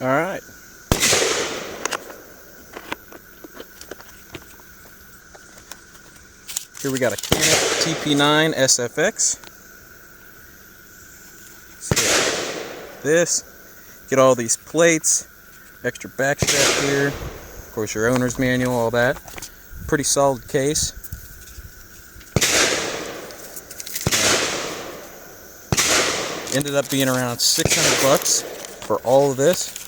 All right. Here we got a Canik tp9sfx. This, get all these plates, extra back strap here, of course your owner's manual, all that. Pretty solid case. Ended up being around 600 bucks for all of this.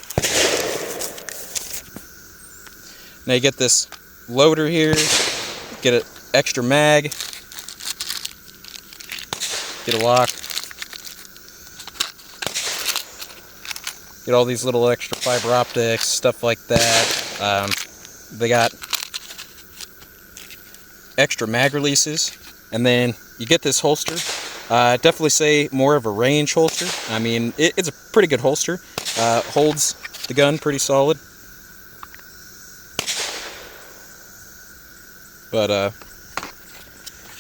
Now you get this loader here, get an extra mag, get a lock, get all these little extra fiber optics, stuff like that. They got extra mag releases, and then you get this holster. Definitely say more of a range holster. I mean, it's a pretty good holster. Holds the gun pretty solid. But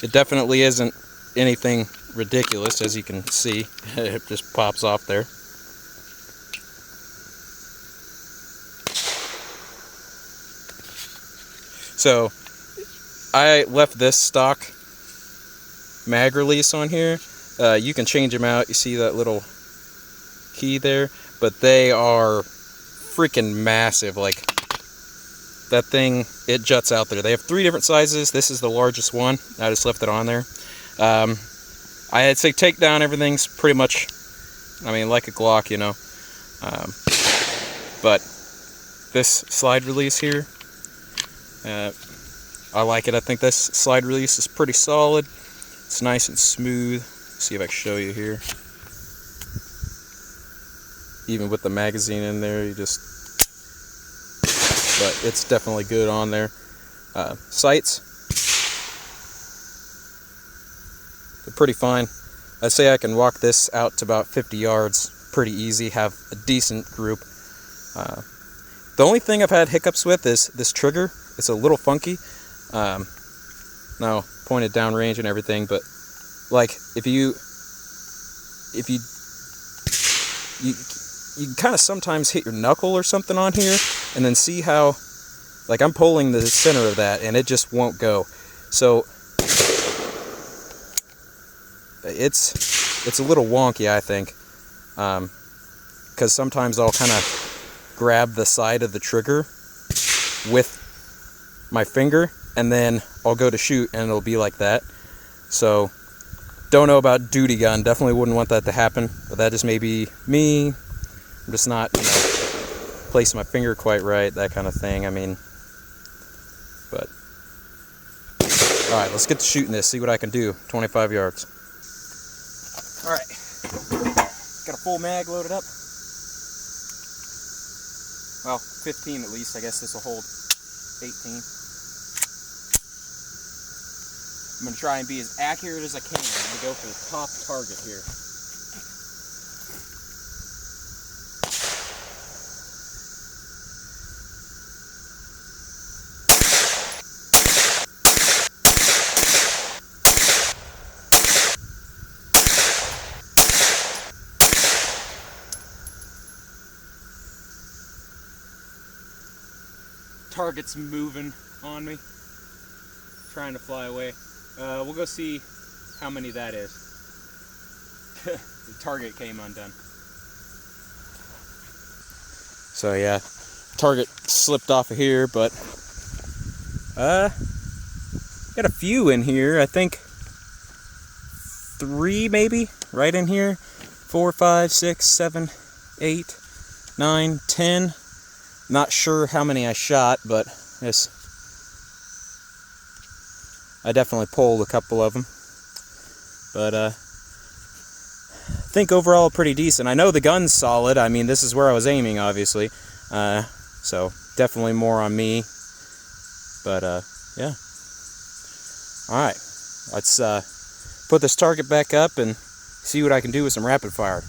it definitely isn't anything ridiculous, as you can see. It just pops off there. So I left this stock mag release on here. You can change them out. You see that little key there, but they are freaking massive. Like, that thing, it juts out there. They have 3 different sizes. This is the largest one. I just left it on there. I'd say takedown, everything's pretty much, I mean, like a Glock, you know. But this slide release here, I like it. I think this slide release is pretty solid. It's nice and smooth. See if I can show you here. Even with the magazine in there, you just... But it's definitely good on there. Sights, they're pretty fine. I'd say I can walk this out to about 50 yards pretty easy, have a decent group. The only thing I've had hiccups with is this trigger. It's a little funky. Now, pointed down range and everything, but like if you kind of sometimes hit your knuckle or something on here, and then see how, like, I'm pulling the center of that and it just won't go. So it's a little wonky, I think, because sometimes I'll kind of grab the side of the trigger with my finger, and then I'll go to shoot and it'll be like that. So don't know about duty gun, definitely wouldn't want that to happen, but that just may be me. I'm just not, you know, placing my finger quite right, that kind of thing. I mean, but all right, let's get to shooting this, see what I can do. 25 yards. All right, got a full mag loaded up. Well, 15 at least. I guess this will hold 18. I'm going to try and be as accurate as I can. I'm going to go for the top target here. Target's moving on me, trying to fly away. We'll go see how many that is. The target came undone. So yeah, target slipped off of here, but got a few in here. I think 3 maybe, right in here. 4, 5, 6, 7, 8, 9, 10. Not sure how many I shot, but I definitely pulled a couple of them. But I think overall pretty decent. I know the gun's solid. I mean, this is where I was aiming, obviously. So definitely more on me. But yeah. Alright, let's put this target back up and see what I can do with some rapid fire.